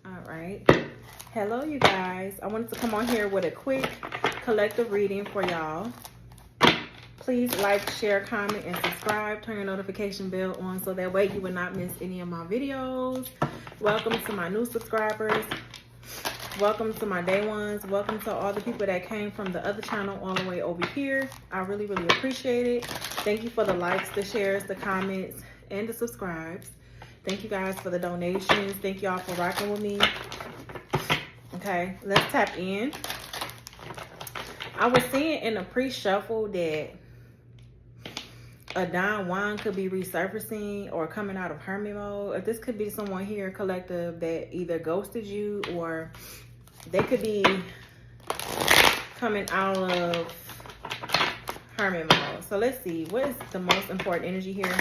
All right. Hello, you guys. I wanted to come on here with a quick collective reading for y'all. Please like, share, comment, and subscribe. Turn your notification bell on so that way you will not miss any of my videos. Welcome to my new subscribers. Welcome to my day ones. Welcome to all the people that came from the other channel all the way over here. I really, really appreciate it. Thank you for the likes, the shares, the comments, and the subscribes. Thank you guys for the donations. Thank y'all for rocking with me. Okay, let's tap in. I was seeing in the pre-shuffle that a Don Juan could be resurfacing or coming out of hermit mode. Or this could be someone here, collective, that either ghosted you or they could be coming out of hermit mode. So let's see. What is the most important energy here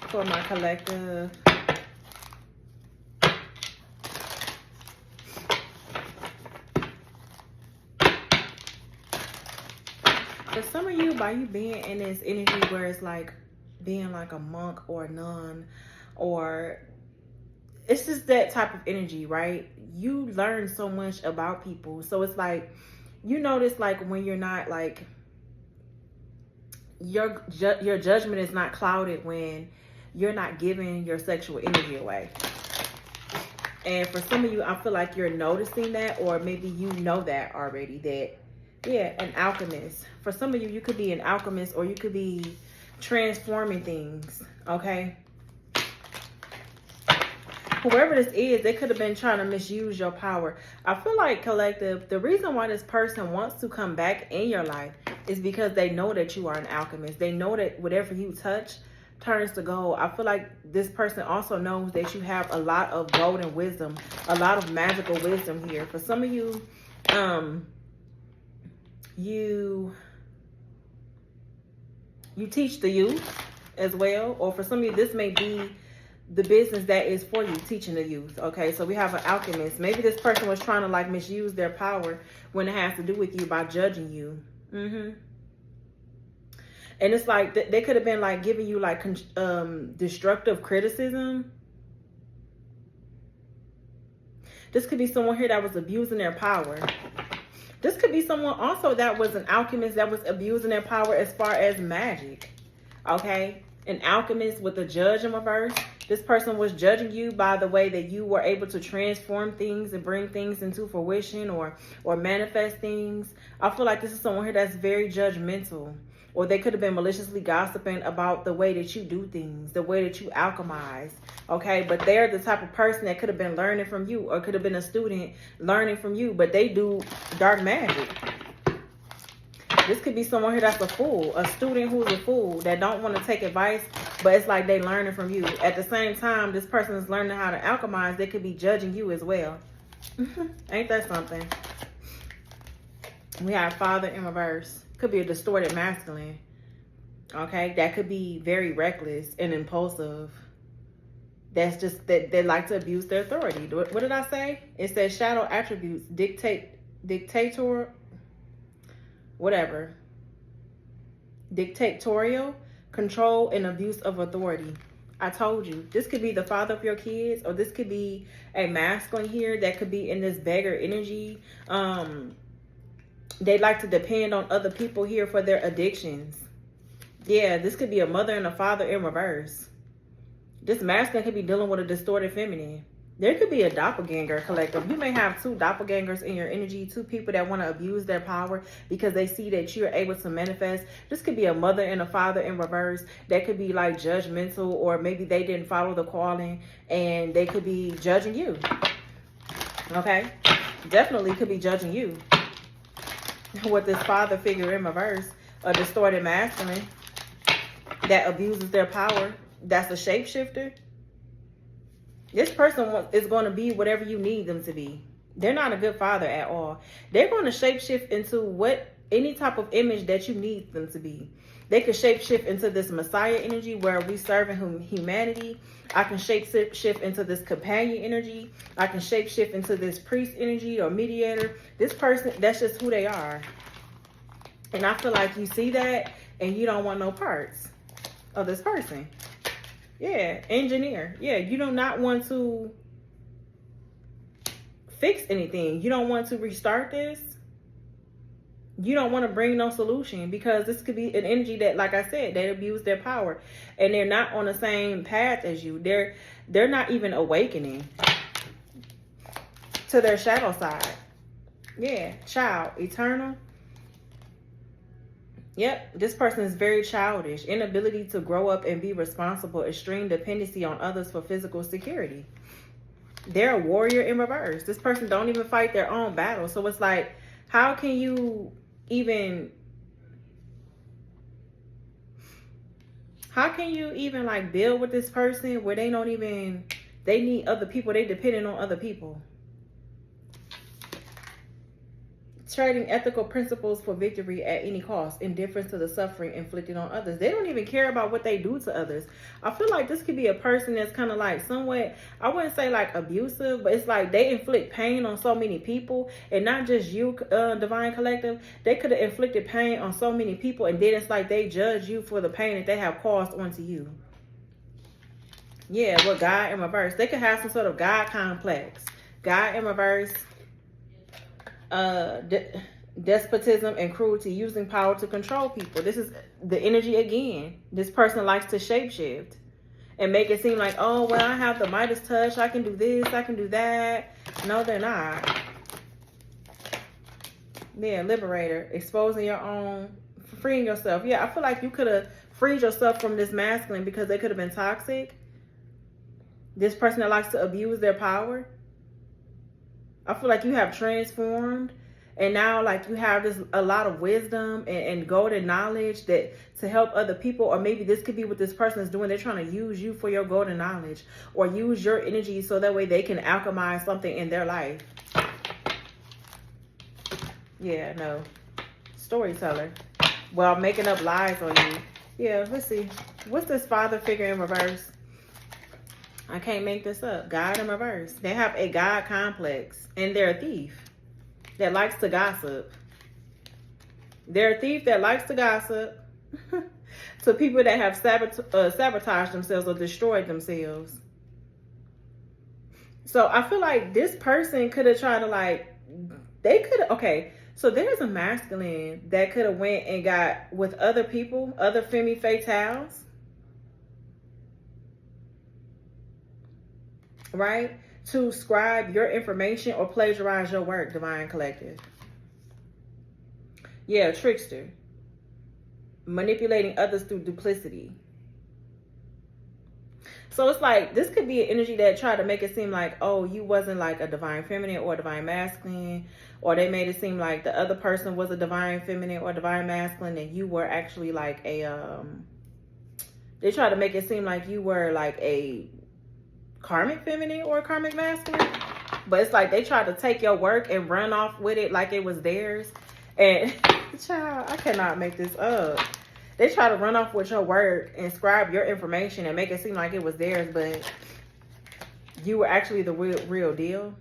for my collective? For some of you, by you being in this energy where it's like being like a monk or a nun, or it's just that type of energy, right? You learn so much about people. So it's like, you notice like when you're not like, your judgment is not clouded when you're not giving your sexual energy away. And for some of you, I feel like you're noticing that, or maybe you know that already, that, yeah, an alchemist. For some of you, you could be an alchemist, or you could be transforming things, okay? Whoever this is, they could have been trying to misuse your power. I feel like, collective, the reason why this person wants to come back in your life is because they know that you are an alchemist. They know that whatever you touch turns to gold. I feel like this person also knows that you have a lot of golden wisdom, a lot of magical wisdom here. For some of you, you teach the youth as well, or for some of you, this may be the business that is for you, teaching the youth. Okay, so we have an alchemist. Maybe this person was trying to like misuse their power when it has to do with you by judging you. And it's like they could have been like giving you like destructive criticism. This could be someone here that was abusing their power. This could be someone also that was an alchemist that was abusing their power as far as magic. Okay, an alchemist with a judge in reverse. This person was judging you by the way that you were able to transform things and bring things into fruition or manifest things. I feel like this is someone here that's very judgmental. Or they could have been maliciously gossiping about the way that you do things, the way that you alchemize, okay? But they're the type of person that could have been learning from you, or could have been a student learning from you, but they do dark magic. This could be someone here that's a fool, a student who's a fool, that don't want to take advice, but it's like they learning from you. At the same time, this person is learning how to alchemize. They could be judging you as well. Ain't that something? We have Father in reverse. Could be a distorted masculine. Okay, that could be very reckless and impulsive. That's just that they like to abuse their authority. What did I say? It says shadow attributes, dictator, whatever. Dictatorial, control, and abuse of authority. I told you, this could be the father of your kids, or this could be a masculine here that could be in this beggar energy. They like to depend on other people here for their addictions. Yeah, this could be a mother and a father in reverse. This masculine could be dealing with a distorted feminine. There could be a doppelganger, collective. You may have two doppelgangers in your energy, two people that want to abuse their power because they see that you're able to manifest. This could be a mother and a father in reverse that could be like judgmental, or maybe they didn't follow the calling and they could be judging you. Okay? Definitely could be judging you. With this father figure in reverse, a distorted masculine that abuses their power, that's a shapeshifter. This person is going to be whatever you need them to be. They're not a good father at all. They're going to shapeshift into any type of image that you need them to be. They could shapeshift into this Messiah energy where we serving humanity. I can shapeshift into this companion energy. I can shapeshift into this priest energy or mediator. This person, that's just who they are. And I feel like you see that and you don't want no parts of this person. Yeah, engineer. Yeah, you do not want to fix anything. You don't want to restart this. You don't want to bring no solution, because this could be an energy that, like I said, they abuse their power and they're not on the same path as you. They're not even awakening to their shadow side. Yeah, child, eternal. Yep, this person is very childish. Inability to grow up and be responsible. Extreme dependency on others for physical security. They're a warrior in reverse. This person don't even fight their own battles. So it's like, how can you even like build with this person where they need other people, they dependent on other people? Trading ethical principles for victory at any cost. Indifference to the suffering inflicted on others. They don't even care about what they do to others. I feel like this could be a person that's kind of like somewhat, I wouldn't say like abusive, but it's like they inflict pain on so many people, and not just you, Divine Collective. They could have inflicted pain on so many people, and then it's like they judge you for the pain that they have caused onto you. Yeah, with God in reverse. They could have some sort of God complex. God in reverse. Despotism and cruelty, using power to control people. This is the energy again. This person likes to shapeshift and make it seem like, oh, well, I have the Midas touch, I can do this, I can do that. No, they're not. Yeah, liberator, exposing your own, freeing yourself. Yeah, I feel like you could have freed yourself from this masculine because they could have been toxic. This person that likes to abuse their power. I feel like you have transformed, and now like you have a lot of wisdom and golden knowledge that to help other people. Or maybe this could be what this person is doing. They're trying to use you for your golden knowledge, or use your energy so that way they can alchemize something in their life. Yeah, no. Storyteller. Well, making up lies on you. Yeah, let's see. What's this father figure in reverse? I can't make this up. God in reverse. They have a God complex, and they're a thief that likes to gossip. They're a thief that likes to gossip to people that have sabotaged themselves or destroyed themselves. So I feel like this person could have tried to okay, so there's a masculine that could have went and got with other people, other femme fatales. Right? To scribe your information or plagiarize your work, Divine Collective. Yeah, trickster. Manipulating others through duplicity. So it's like, this could be an energy that tried to make it seem like, oh, you wasn't like a divine feminine or a divine masculine. Or they made it seem like the other person was a divine feminine or divine masculine, and you were actually like a, they tried to make it seem like you were like a karmic feminine or a karmic masculine. But it's like they tried to take your work and run off with it like it was theirs. And child, I cannot make this up. They try to run off with your work and scribe your information and make it seem like it was theirs, but you were actually the real deal.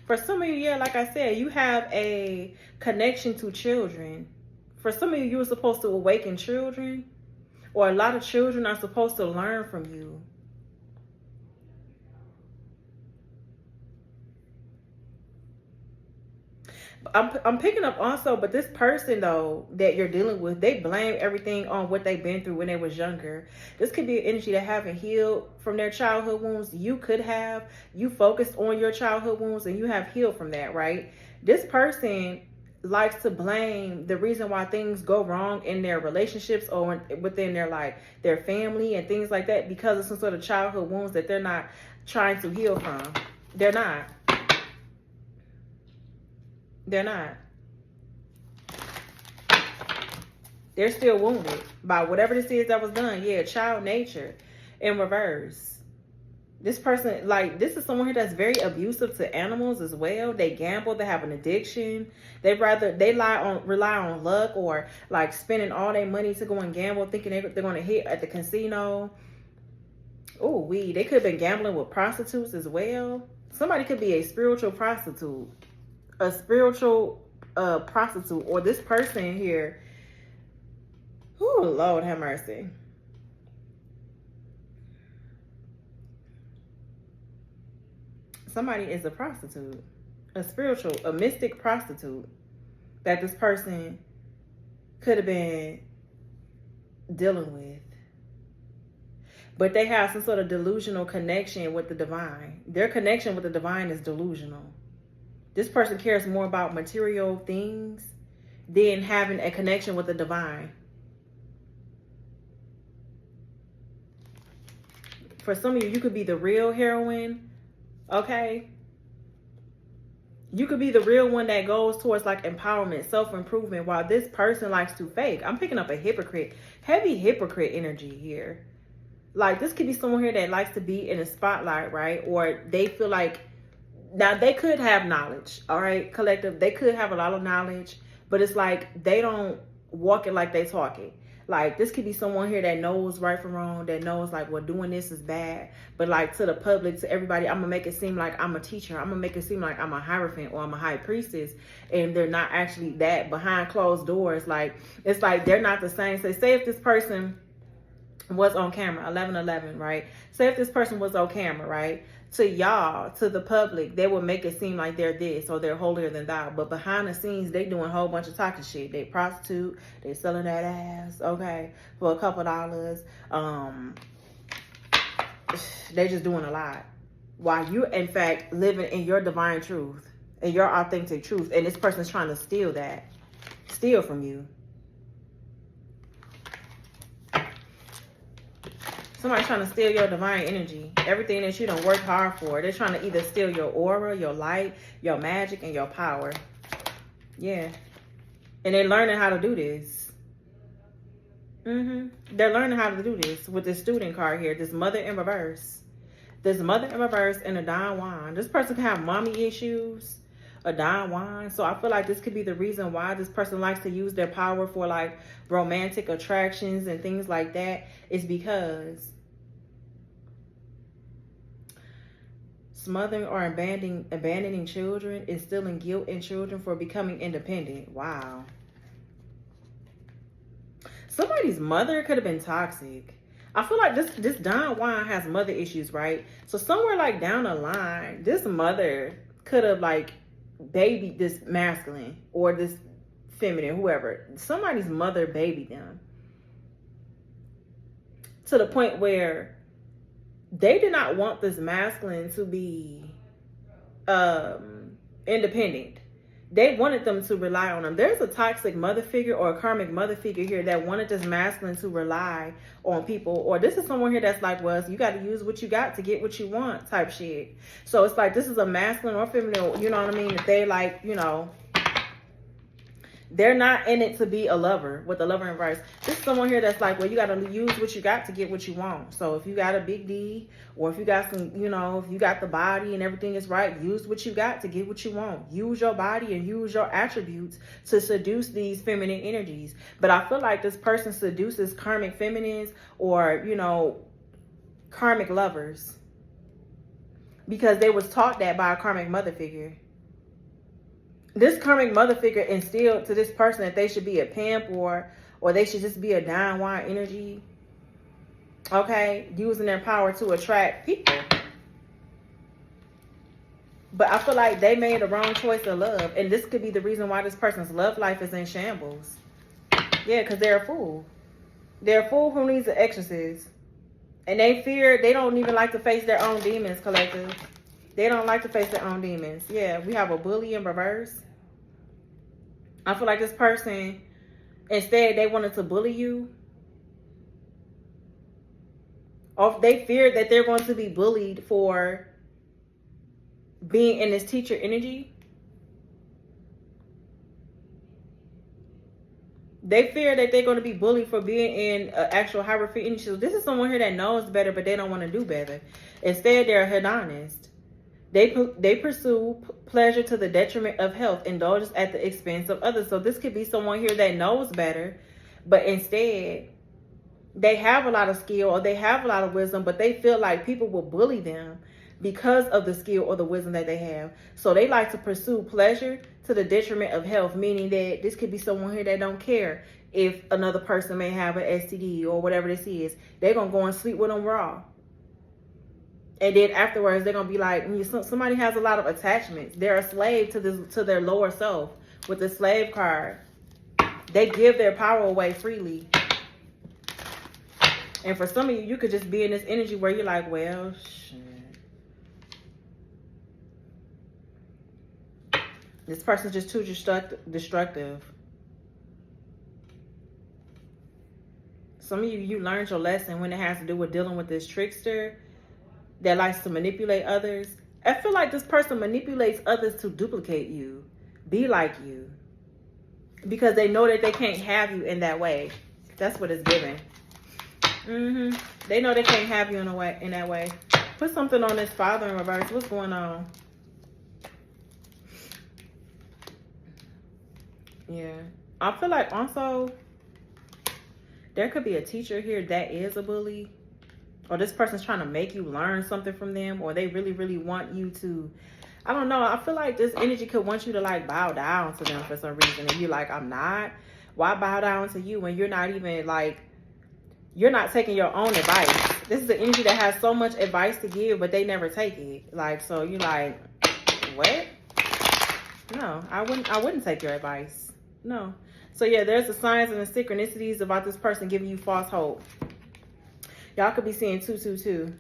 For some of you, yeah, like I said, you have a connection to children. For some of you, you were supposed to awaken children. Or a lot of children are supposed to learn from you. I'm picking up also, but this person though that you're dealing with, they blame everything on what they've been through when they was younger. This could be an energy that haven't healed from their childhood wounds. You could have. You focused on your childhood wounds and you have healed from that, right? This person likes to blame the reason why things go wrong in their relationships or within their family and things like that because of some sort of childhood wounds that they're not trying to heal from. They're not. They're still wounded by whatever this is that was done. Yeah, child nature in reverse. This person, like, this is someone here that's very abusive to animals as well. They gamble. They have an addiction. They rely on luck or like spending all their money to go and gamble, thinking they're going to hit at the casino. Oh, they could have been gambling with prostitutes as well. Somebody could be a spiritual prostitute, or this person here. Oh, Lord have mercy. somebody is a prostitute, a spiritual, a mystic prostitute that this person could have been dealing with. But they have some sort of delusional connection with the divine. Their connection with the divine is delusional. This person cares more about material things than having a connection with the divine. For some of you, you could be the real heroine, okay? You could be the real one that goes towards like empowerment, self-improvement, while this person likes to fake. I'm picking up a hypocrite, heavy hypocrite energy here. Like, this could be someone here that likes to be in a spotlight, right? Or they feel like, now they could have knowledge, all right, collective. They could have a lot of knowledge, but it's like they don't walk it like they talk it. Like, this could be someone here that knows right from wrong, that knows like, well, doing this is bad. But like, to the public, to everybody, I'm gonna make it seem like I'm a teacher. I'm gonna make it seem like I'm a hierophant or I'm a high priestess. And they're not actually that. Behind closed doors. Like, it's like they're not the same. So say if this person was on camera, 1111, right? Say if this person was on camera, right? To y'all, to the public, they will make it seem like they're this or they're holier than thou. But behind the scenes, they doing a whole bunch of toxic shit. They prostitute, they selling that ass, okay, for a couple dollars. They just doing a lot. While you, in fact, living in your divine truth, in your authentic truth. And this person's trying to steal that. Steal from you. Somebody's trying to steal your divine energy. Everything that you done worked hard for. They're trying to either steal your aura, your light, your magic, and your power. Yeah. And they're learning how to do this. They're learning how to do this with this student card here. This mother in reverse. This mother in reverse and a Don Juan. This person can have mommy issues. A Don Juan. So I feel like this could be the reason why this person likes to use their power for like romantic attractions and things like that. Is because smothering or abandoning children, instilling guilt in children for becoming independent. Wow. Somebody's mother could have been toxic. I feel like this Don Juan has mother issues, right? So somewhere like down the line, this mother could have like babied this masculine or this feminine, whoever. Somebody's mother babied them to the point where they did not want this masculine to be independent. They wanted them to rely on them. There's a toxic mother figure or a karmic mother figure here that wanted this masculine to rely on people. Or this is someone here that's like, well, you got to use what you got to get what you want type shit. So it's like, this is a masculine or feminine, you know what I mean? If they like, you know, they're not in it to be a lover with a lover in reverse. This is someone here that's like, well, you got to use what you got to get what you want. So if you got a big D, or if you got some, you know, if you got the body and everything is right, use what you got to get what you want. Use your body and use your attributes to seduce these feminine energies. But I feel like this person seduces karmic feminines or, you know, karmic lovers because they was taught that by a karmic mother figure. This karmic mother figure instilled to this person that they should be a pimp or they should just be a Don Juan energy. Okay, using their power to attract people. But I feel like they made the wrong choice of love. And this could be the reason why this person's love life is in shambles. Yeah, because they're a fool. They're a fool who needs an exorcist. And they fear, they don't even like to face their own demons, collective. They don't like to face their own demons. Yeah, we have a bully in reverse. I feel like this person, instead, they wanted to bully you. Or they fear that they're going to be bullied for being in this teacher energy. They fear that they're going to be bullied for being in an actual hypocrite energy. So this is someone here that knows better, but they don't want to do better. Instead, they're a hedonist. They pursue pleasure to the detriment of health, indulges at the expense of others. So this could be someone here that knows better, but instead they have a lot of skill or they have a lot of wisdom, but they feel like people will bully them because of the skill or the wisdom that they have. So they like to pursue pleasure to the detriment of health, meaning that this could be someone here that don't care if another person may have an STD or whatever this is. They're going to go and sleep with them raw. And then afterwards, they're gonna be like, somebody has a lot of attachments. They're a slave to their lower self with the slave card. They give their power away freely. And for some of you, you could just be in this energy where you're like, well, shit. This person's just too destructive. Some of you learned your lesson when it has to do with dealing with this trickster that likes to manipulate others. I feel like this person manipulates others to duplicate you, be like you, because they know that they can't have you in that way. That's what it's giving. They know they can't have you in that way. Put something on this father in reverse. What's going on? Yeah. I feel like also there could be a teacher here that is a bully. Or this person's trying to make you learn something from them. Or they really, really want you to... I don't know. I feel like this energy could want you to like bow down to them for some reason. And you're like, I'm not. Why bow down to you when you're not even like... You're not taking your own advice. This is an energy that has so much advice to give, but they never take it. Like, so you're like, what? No, I wouldn't take your advice. No. So yeah, there's the signs and the synchronicities about this person giving you false hope. Y'all could be seeing 222.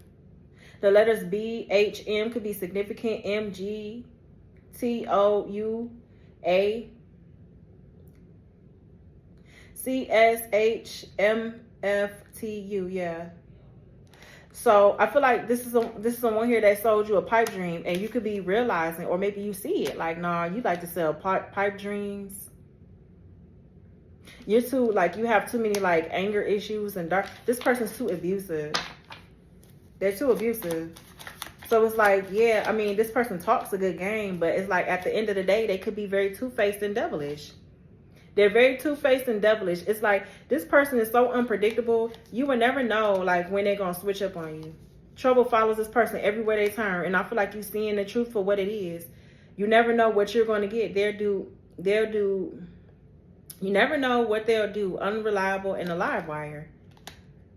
The letters B, H, M could be significant. M, G, T, O, U, A, C, S, H, M, F, T, U. Yeah. So I feel like this is someone here that sold you a pipe dream, and you could be realizing, or maybe you see it like, nah, you like to sell pipe dreams. You're too, like, you have too many like anger issues and dark. This person's too abusive. They're too abusive. So it's like, yeah, I mean, this person talks a good game, but it's like at the end of the day, they could be very two-faced and devilish. They're very two-faced and devilish. It's like this person is so unpredictable. You will never know like when they're going to switch up on you. Trouble follows this person everywhere they turn. And I feel like you're seeing the truth for what it is. You never know what you're going to get. They'll do. You never know what they'll do. Unreliable and a live wire.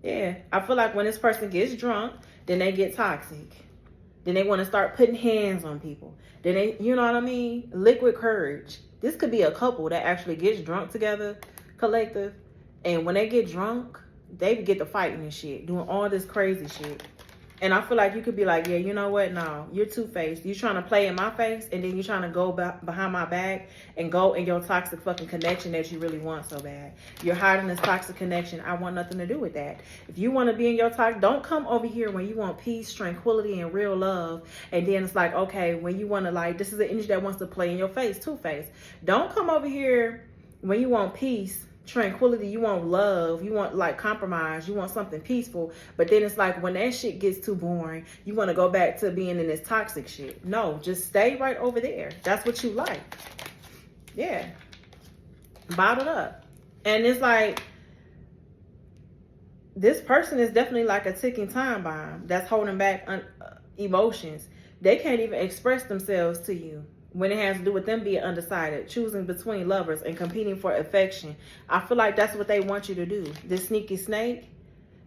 Yeah. I feel like when this person gets drunk, then they get toxic. Then they want to start putting hands on people. Then they, you know what I mean? Liquid courage. This could be a couple that actually gets drunk together, collective. And when they get drunk, they get to fighting and shit, doing all this crazy shit. And I feel like you could be like, yeah, you know what? No, you're two-faced. You're trying to play in my face, and then you're trying to go behind my back and go in your toxic fucking connection that you really want so bad. You're hiding this toxic connection. I want nothing to do with that. If you want to be in your toxic, don't come over here when you want peace, tranquility, and real love. And then it's like, okay, when you want to like, this is an energy that wants to play in your face, two-faced. Don't come over here when you want peace, tranquility, you want love, you want like compromise, you want something peaceful, but then it's like when that shit gets too boring, you want to go back to being in this toxic shit. No, just stay right over there. That's what you like. Yeah. Bottled up. And it's like this person is definitely like a ticking time bomb that's holding back emotions. They can't even express themselves to you. When it has to do with them being undecided, choosing between lovers and competing for affection. I feel like that's what they want you to do. This sneaky snake,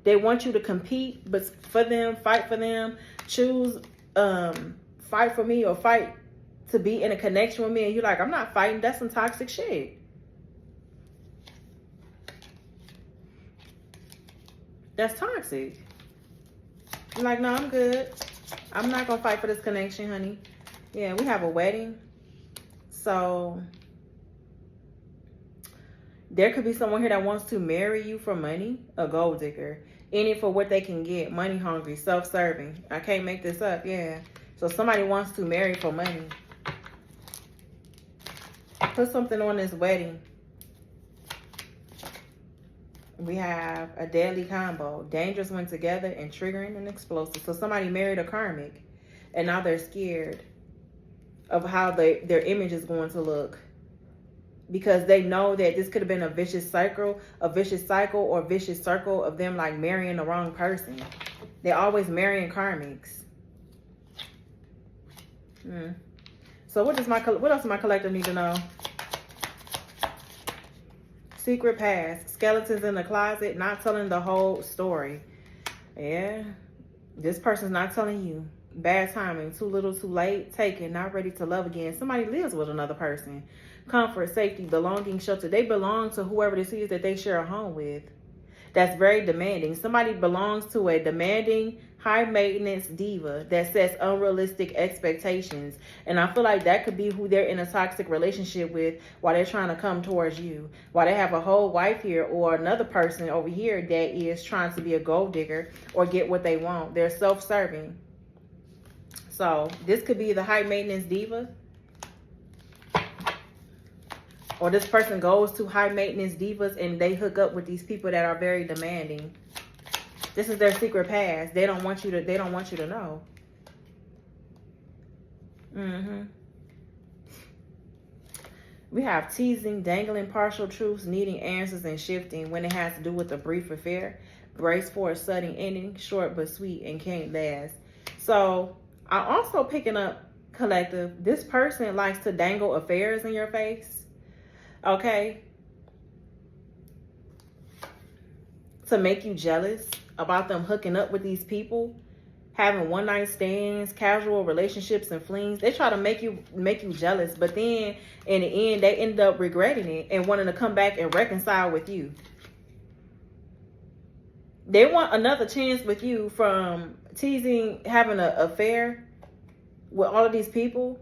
they want you to compete, but for them, fight for them, choose, fight for me or fight to be in a connection with me. And you're like, I'm not fighting. That's some toxic shit. That's toxic. You're like, no, I'm good. I'm not going to fight for this connection, honey. Yeah, we have a wedding. So there could be someone here that wants to marry you for money, a gold digger. In it for what they can get, money hungry, self-serving. I can't make this up, yeah. So somebody wants to marry for money. Put something on this wedding. We have a deadly combo. Dangerous when together and triggering and explosive. So somebody married a karmic and now they're scared of how their image is going to look, because they know that this could have been a vicious cycle or vicious circle of them like marrying the wrong person. They're always marrying karmics. So what else does my collective need to know? Secret past, skeletons in the closet, not telling the whole story. Yeah. This person's not telling you. Bad timing, too little, too late, taken, not ready to love again. Somebody lives with another person. Comfort, safety, belonging, shelter. They belong to whoever this is that they share a home with. That's very demanding. Somebody belongs to a demanding, high maintenance diva that sets unrealistic expectations. And I feel like that could be who they're in a toxic relationship with while they're trying to come towards you. While they have a whole wife here or another person over here that is trying to be a gold digger or get what they want. They're self-serving. So this could be the high maintenance diva. Or this person goes to high maintenance divas and they hook up with these people that are very demanding. This is their secret past. They don't want you to know. We have teasing, dangling partial truths, needing answers and shifting when it has to do with a brief affair. Brace for a sudden ending, short but sweet and can't last. So I'm also picking up, collective, this person likes to dangle affairs in your face. Okay, to make you jealous about them hooking up with these people, having one night stands, casual relationships and flings. They try to make you jealous, but then in the end they end up regretting it and wanting to come back and reconcile with you. They want another chance with you from teasing, having an affair with all of these people,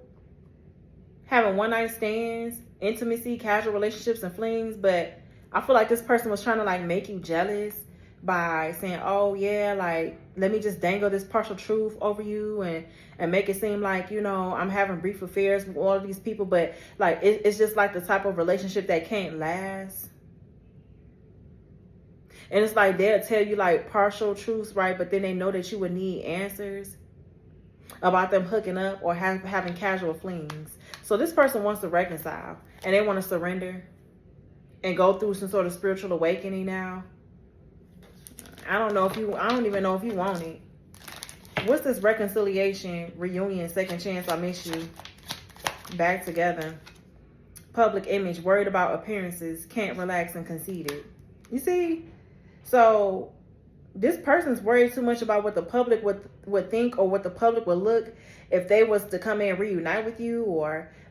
having one night stands, intimacy, casual relationships and flings. But I feel like this person was trying to like make you jealous by saying, oh yeah, like let me just dangle this partial truth over you and make it seem like, you know, I'm having brief affairs with all of these people, but like it's just like the type of relationship that can't last. And it's like they'll tell you like partial truths, right? But then they know that you would need answers about them hooking up or having casual flings. So this person wants to reconcile and they want to surrender and go through some sort of spiritual awakening now. I don't even know if you want it. What's this reconciliation, reunion, second chance, I miss you, back together? Public image, worried about appearances, can't relax and conceited. You see? So this person's worried too much about what the public would think or what the public would look if they was to come in and reunite with you,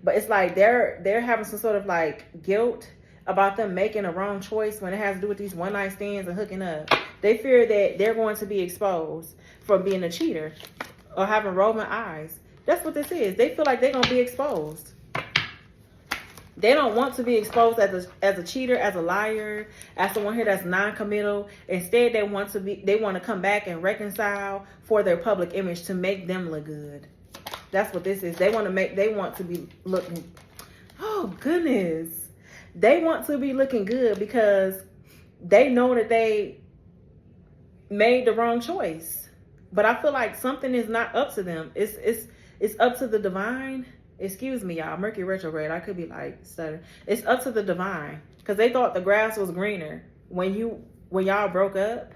but it's like they're having some sort of like guilt about them making a wrong choice when it has to do with these one night stands and hooking up. They fear that they're going to be exposed for being a cheater or having roving eyes. That's what this is. They feel like they're going to be exposed. They don't want to be exposed as a cheater, as a liar, as someone here that's non-committal. Instead, they want to come back and reconcile for their public image to make them look good. That's what this is. They want to be looking, oh goodness. They want to be looking good because they know that they made the wrong choice. But I feel like something is not up to them. It's up to the divine. Excuse me, y'all. Mercury retrograde. I could be like stuttering. It's up to the divine because they thought the grass was greener when y'all broke up.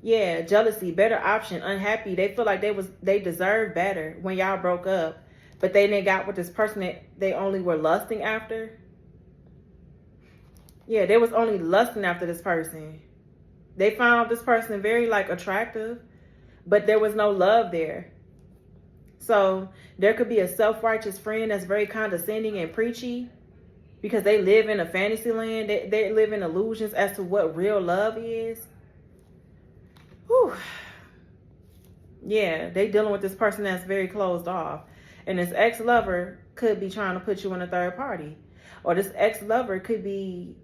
Yeah, jealousy, better option, unhappy. They feel like they deserve better when y'all broke up, but then they got with this person that they only were lusting after. Yeah, they was only lusting after this person. They found this person very like attractive, but there was no love there. So there could be a self-righteous friend that's very condescending and preachy because they live in a fantasy land. They live in illusions as to what real love is. Whew. Yeah, they dealing with this person that's very closed off. And this ex-lover could be trying to put you in a third party. Or this ex-lover could be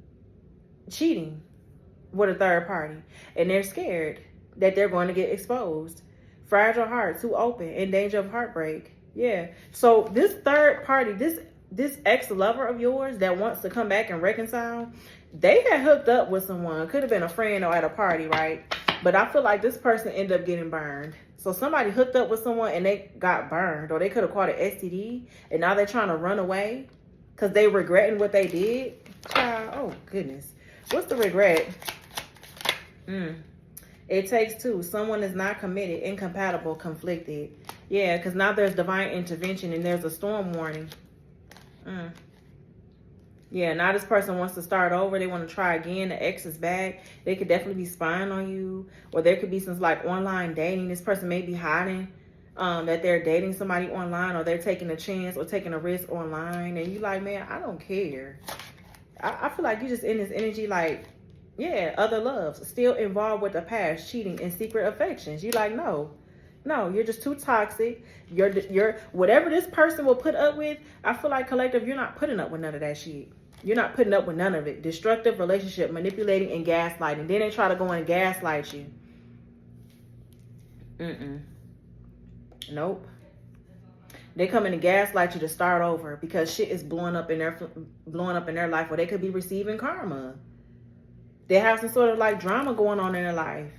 cheating with a third party. And they're scared that they're going to get exposed. Fragile heart, too open, in danger of heartbreak. Yeah. So this third party, this ex-lover of yours that wants to come back and reconcile, they had hooked up with someone. Could have been a friend or at a party, right? But I feel like this person ended up getting burned. So somebody hooked up with someone and they got burned. Or they could have caught an STD and now they're trying to run away because they regretting what they did. Oh, goodness. What's the regret? It takes two. Someone is not committed, incompatible, conflicted. Yeah, because now there's divine intervention and there's a storm warning. Yeah, now this person wants to start over. They want to try again. The ex is back. They could definitely be spying on you. Or there could be some like online dating. This person may be hiding that they're dating somebody online, or they're taking a chance or taking a risk online. And you like, man, I don't care. I feel like you just in this energy like, yeah, other loves. Still involved with the past, cheating and secret affections. You like, no, you're just too toxic. You're whatever this person will put up with. I feel like, collective, you're not putting up with none of that shit. You're not putting up with none of it. Destructive relationship, manipulating and gaslighting. Then they try to go and gaslight you. Nope. They come in and gaslight you to start over because shit is blowing up in their life, or they could be receiving karma. They have some sort of like drama going on in their life.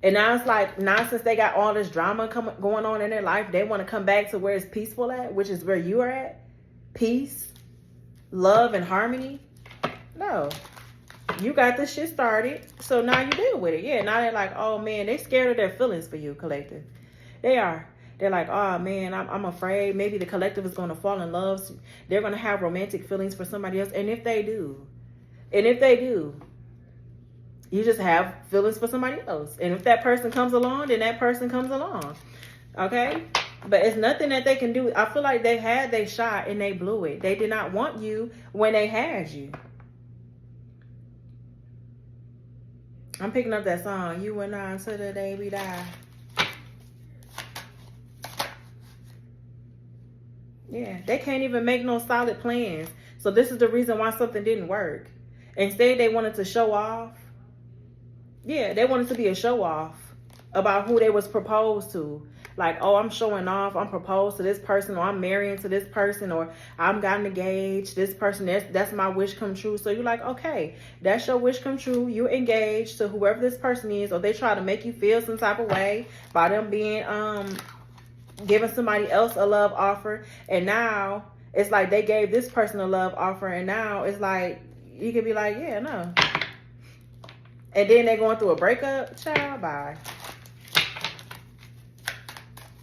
And now it's like, now since they got all this drama going on in their life, they want to come back to where it's peaceful at, which is where you are at. Peace, love, and harmony. No. You got this shit started, so now you deal with it. Yeah, now they're like, oh man, they scared of their feelings for you, collective. They are. They're like, oh man, I'm afraid maybe the collective is going to fall in love. They're going to have romantic feelings for somebody else. And if they do, you just have feelings for somebody else. And if that person comes along, then that person comes along. Okay? But it's nothing that they can do. I feel like they had their shot and they blew it. They did not want you when they had you. I'm picking up that song, You and I Until the Day We Die. Yeah, they can't even make no solid plans. So this is the reason why something didn't work. Instead, they wanted to show off. Yeah, they wanted to be a show off about who they was proposed to. Like, oh, I'm showing off. I'm proposed to this person, or I'm marrying to this person, or I'm gotten engaged. This person, that's my wish come true. So you're like, okay, that's your wish come true. You're engaged to whoever this person is, or they try to make you feel some type of way by them being giving somebody else a love offer. And now it's like they gave this person a love offer, and now it's like you could be like, yeah, no. And then they're going through a breakup. Child, bye.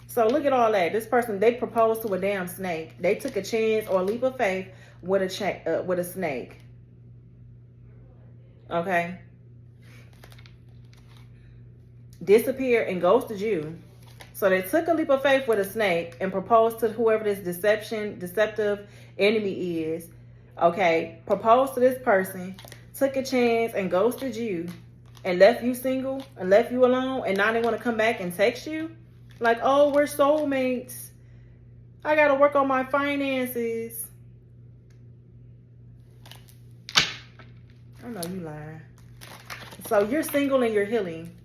So look at all that. This person, they proposed to a damn snake. They took a chance or a leap of faith with a snake. Okay. Disappeared and ghosted you. So they took a leap of faith with a snake and proposed to whoever this deceptive enemy is. Okay. Proposed to this person. Took a chance and ghosted you and left you single and left you alone, and now they want to come back and text you like, oh, we're soulmates. I got to work on my finances. I know you lying. So you're single and you're healing.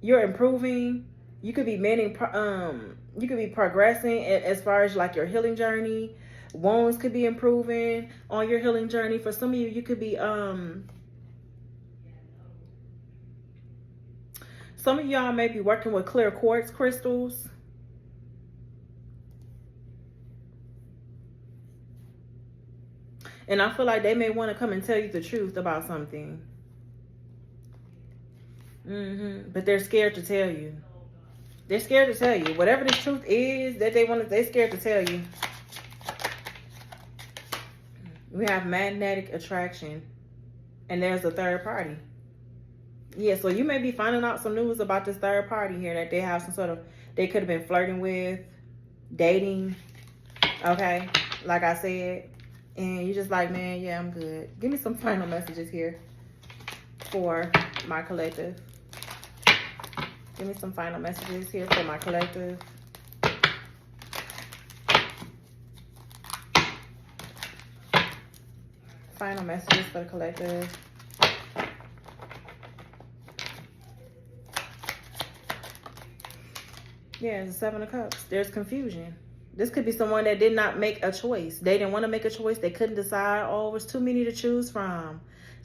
You're improving. You could be you could be progressing as far as like your healing journey. Wounds could be improving on your healing journey. For some of you, you could be some of y'all may be working with clear quartz crystals. And I feel like they may want to come and tell you the truth about something. But they're scared to tell you. They're scared to tell you. Whatever the truth is that they're scared to tell you. We have magnetic attraction, and there's a third party. Yeah, so you may be finding out some news about this third party here that they have some sort of, they could have been flirting with, dating, okay, like I said, and you just like, man, yeah, I'm good. Give me some final messages here for my collective. Give me some final messages here for my collective. Final messages for the collective. Yeah, it's the Seven of Cups. There's confusion. This could be someone that did not make a choice. They didn't want to make a choice. They couldn't decide. Oh, there's too many to choose from.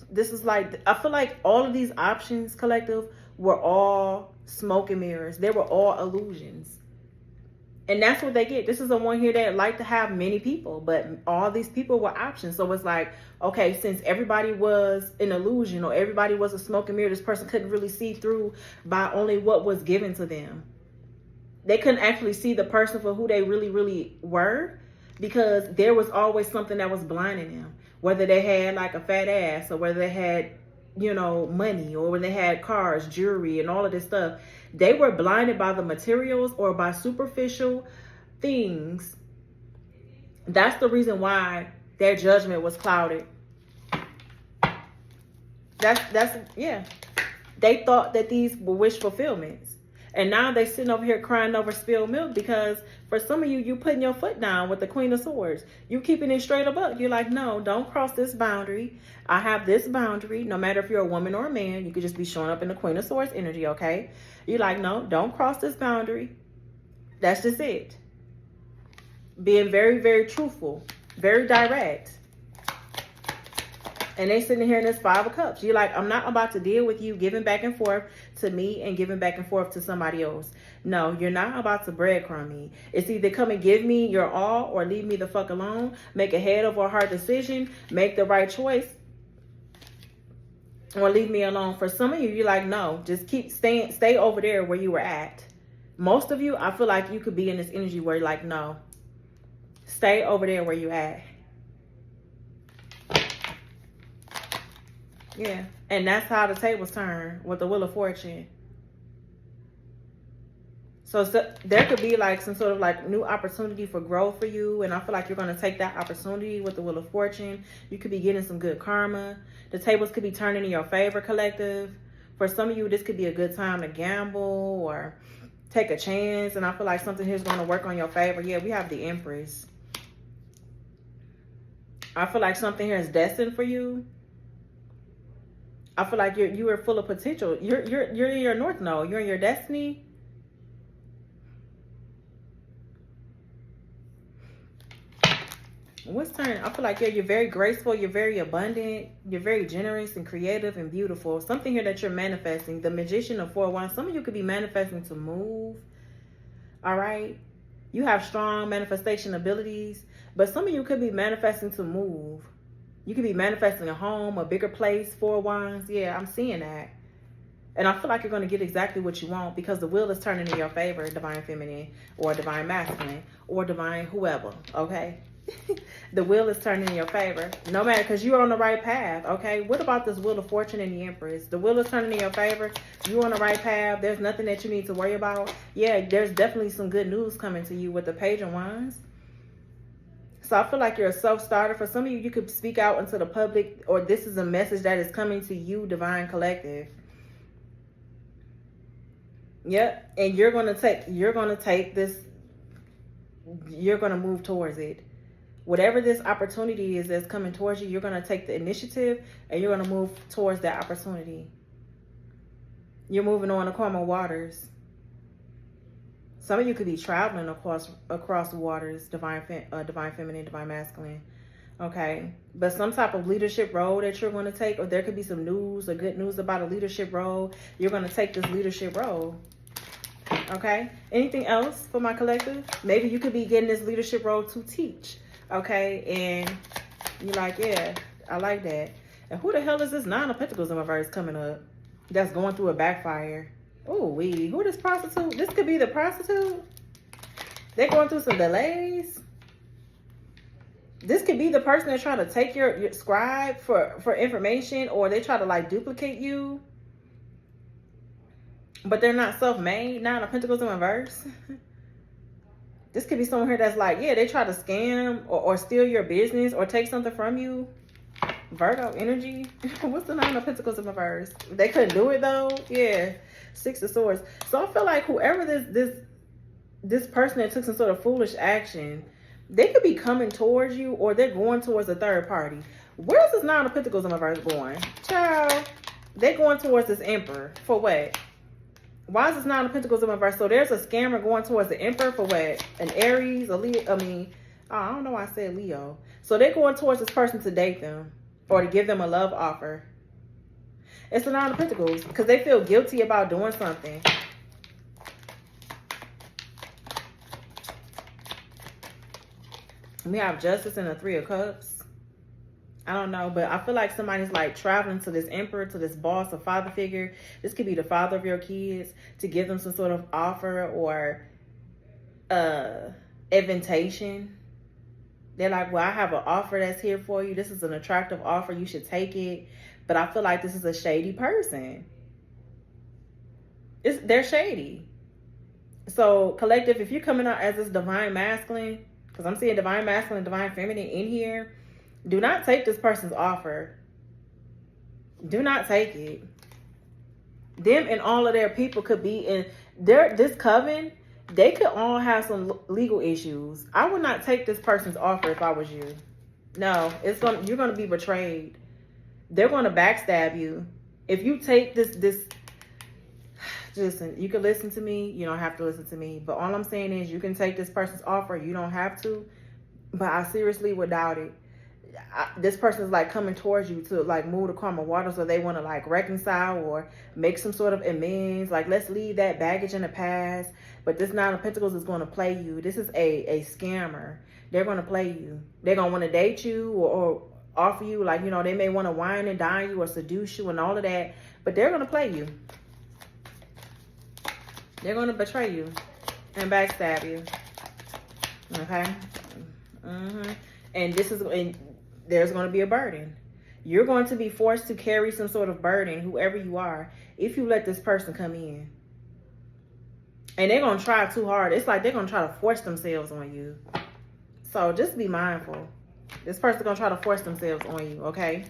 This is like, I feel like all of these options, collective, were all smoke and mirrors. They were all illusions. And that's what they get. This is the one here that like to have many people, but all these people were options. So it's like, okay, since everybody was an illusion or everybody was a smoke and mirror, this person couldn't really see through by only what was given to them. They couldn't actually see the person for who they really, really were, because there was always something that was blinding them. Whether they had like a fat ass, or whether they had, you know, money, or when they had cars, jewelry, and all of this stuff. They were blinded by the materials or by superficial things. That's the reason why their judgment was clouded. That's yeah. They thought that these were wish fulfillments. And now they sitting over here crying over spilled milk, because for some of you, you putting your foot down with the Queen of Swords. You keeping it straight up. You're like, no, don't cross this boundary. I have this boundary. No matter if you're a woman or a man, you could just be showing up in the Queen of Swords energy, okay? You're like, no, don't cross this boundary. That's just it. Being very, very truthful, very direct. And they sitting here in this Five of Cups. You're like, I'm not about to deal with you giving back and forth to me and giving back and forth to somebody else. No, you're not about to breadcrumb me. It's either come and give me your all or leave me the fuck alone. Make a head over heart decision. Make the right choice. Or leave me alone. For some of you, you're like, no, just stay over there where you were at. Most of you, I feel like you could be in this energy where you're like, no, stay over there where you at. Yeah, and that's how the tables turn with the Wheel of Fortune. So there could be like some sort of like new opportunity for growth for you. And I feel like you're going to take that opportunity with the Wheel of Fortune. You could be getting some good karma. The tables could be turning in your favor, collective. For some of you, this could be a good time to gamble or take a chance. And I feel like something here is going to work on your favor. Yeah, we have the Empress. I feel like something here is destined for you. I feel like you are full of potential. You're in your North Node. You're in your destiny. What's turn? I feel like you're very graceful. You're very abundant. You're very generous and creative and beautiful. Something here that you're manifesting. The Magician of 4 of Wands. Some of you could be manifesting to move. All right. You have strong manifestation abilities. But some of you could be manifesting to move. You could be manifesting a home, a bigger place, 4 of Wands. Yeah, I'm seeing that. And I feel like you're going to get exactly what you want, because the wheel is turning in your favor, Divine Feminine or Divine Masculine or Divine whoever, okay? The wheel is turning in your favor. No matter, because you're on the right path, okay? What about this Wheel of Fortune and the Empress? The wheel is turning in your favor. You're on the right path. There's nothing that you need to worry about. Yeah, there's definitely some good news coming to you with the Page of Wands. So I feel like you're a self-starter. For some of you, you could speak out into the public, or this is a message that is coming to you, Divine Collective. Yep. And you're going to take this, you're going to move towards it. Whatever this opportunity is that's coming towards you, you're going to take the initiative and you're going to move towards that opportunity. You're moving on to calmer waters. Some of you could be traveling across waters, divine feminine, divine masculine. Okay. But some type of leadership role that you're going to take, or there could be some news or good news about a leadership role. You're going to take this leadership role. Okay. Anything else for my collective? Maybe you could be getting this leadership role to teach. Okay. And you're like, yeah, I like that. And who the hell is this Nine of Pentacles in reverse coming up that's going through a backfire? Oh, who this prostitute? This could be the prostitute. They're going through some delays. This could be the person that's trying to take your scribe for information, or they try to like duplicate you. But they're not self-made. Nine of Pentacles in reverse. This could be someone here that's like, yeah, they try to scam or steal your business or take something from you. Virgo energy. What's the Nine of Pentacles in reverse? They couldn't do it though. Yeah. Six of Swords. So I feel like whoever this person that took some sort of foolish action, they could be coming towards you, or they're going towards a third party. Where's this Nine of Pentacles in reverse going? Child, they're going towards this Emperor. For what? Why is this Nine of Pentacles in reverse? So there's a scammer going towards the Emperor for what? An Aries, a Leo. I don't know why I said Leo. So they're going towards this person to date them or to give them a love offer. It's the Nine of Pentacles because they feel guilty about doing something. We have Justice and the Three of Cups. I don't know, but I feel like somebody's like traveling to this Emperor, to this boss, a father figure. This could be the father of your kids, to give them some sort of offer or invitation. They're like, well, I have an offer that's here for you. This is an attractive offer. You should take it. But I feel like this is a shady person. They're shady. So, collective, if you're coming out as this divine masculine, because I'm seeing divine masculine, divine feminine in here, do not take this person's offer. Do not take it. Them and all of their people could be in this coven. They could all have some legal issues. I would not take this person's offer if I was you. No, you're gonna be betrayed. They're gonna backstab you. If you take this, listen, you can listen to me. You don't have to listen to me. But all I'm saying is you can take this person's offer. You don't have to. But I seriously would doubt it. This person is like coming towards you to like move the karma water, so they want to like reconcile or make some sort of amends. Like, let's leave that baggage in the past. But this Nine of Pentacles is going to play you. This is a scammer. They're going to play you. They're going to want to date you or offer you, like, you know, they may want to wine and dine you or seduce you and all of that. But they're going to play you. They're going to betray you and backstab you. Okay? And there's going to be a burden. You're going to be forced to carry some sort of burden, whoever you are, if you let this person come in. And they're going to try too hard. It's like they're going to try to force themselves on you. So just be mindful. This person's going to try to force themselves on you, okay?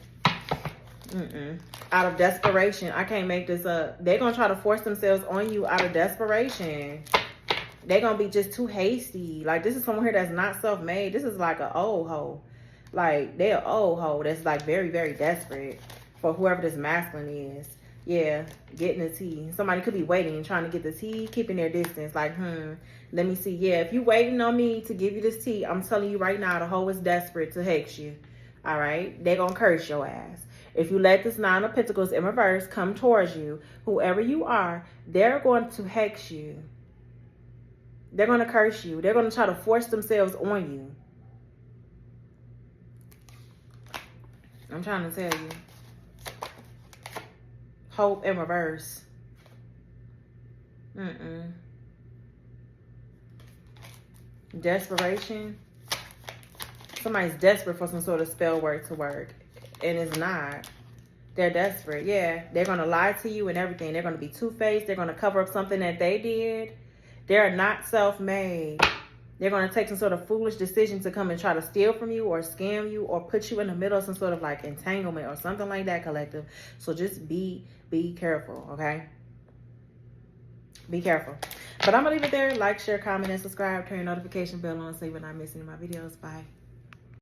Out of desperation. I can't make this up. They're going to try to force themselves on you out of desperation. They're going to be just too hasty. Like, this is someone here that's not self-made. This is like an old hoe. Like, they're an old hoe that's like very, very desperate for whoever this masculine is. Yeah, getting the tea. Somebody could be waiting and trying to get the tea, keeping their distance. Like, let me see. Yeah, if you waiting on me to give you this tea, I'm telling you right now, the hoe is desperate to hex you. All right? They're going to curse your ass. If you let this Nine of Pentacles in reverse come towards you, whoever you are, they're going to hex you. They're going to curse you. They're going to try to force themselves on you. I'm trying to tell you. Hope in reverse. Desperation. Somebody's desperate for some sort of spell work to work. And it's not. They're desperate. Yeah. They're going to lie to you and everything. They're going to be two-faced. They're going to cover up something that they did. They're not self-made. They're going to take some sort of foolish decision to come and try to steal from you or scam you or put you in the middle of some sort of like entanglement or something like that, collective. So just be careful, okay? Be careful. But I'm going to leave it there. Like, share, comment, and subscribe. Turn your notification bell on so you're not missing my videos. Bye.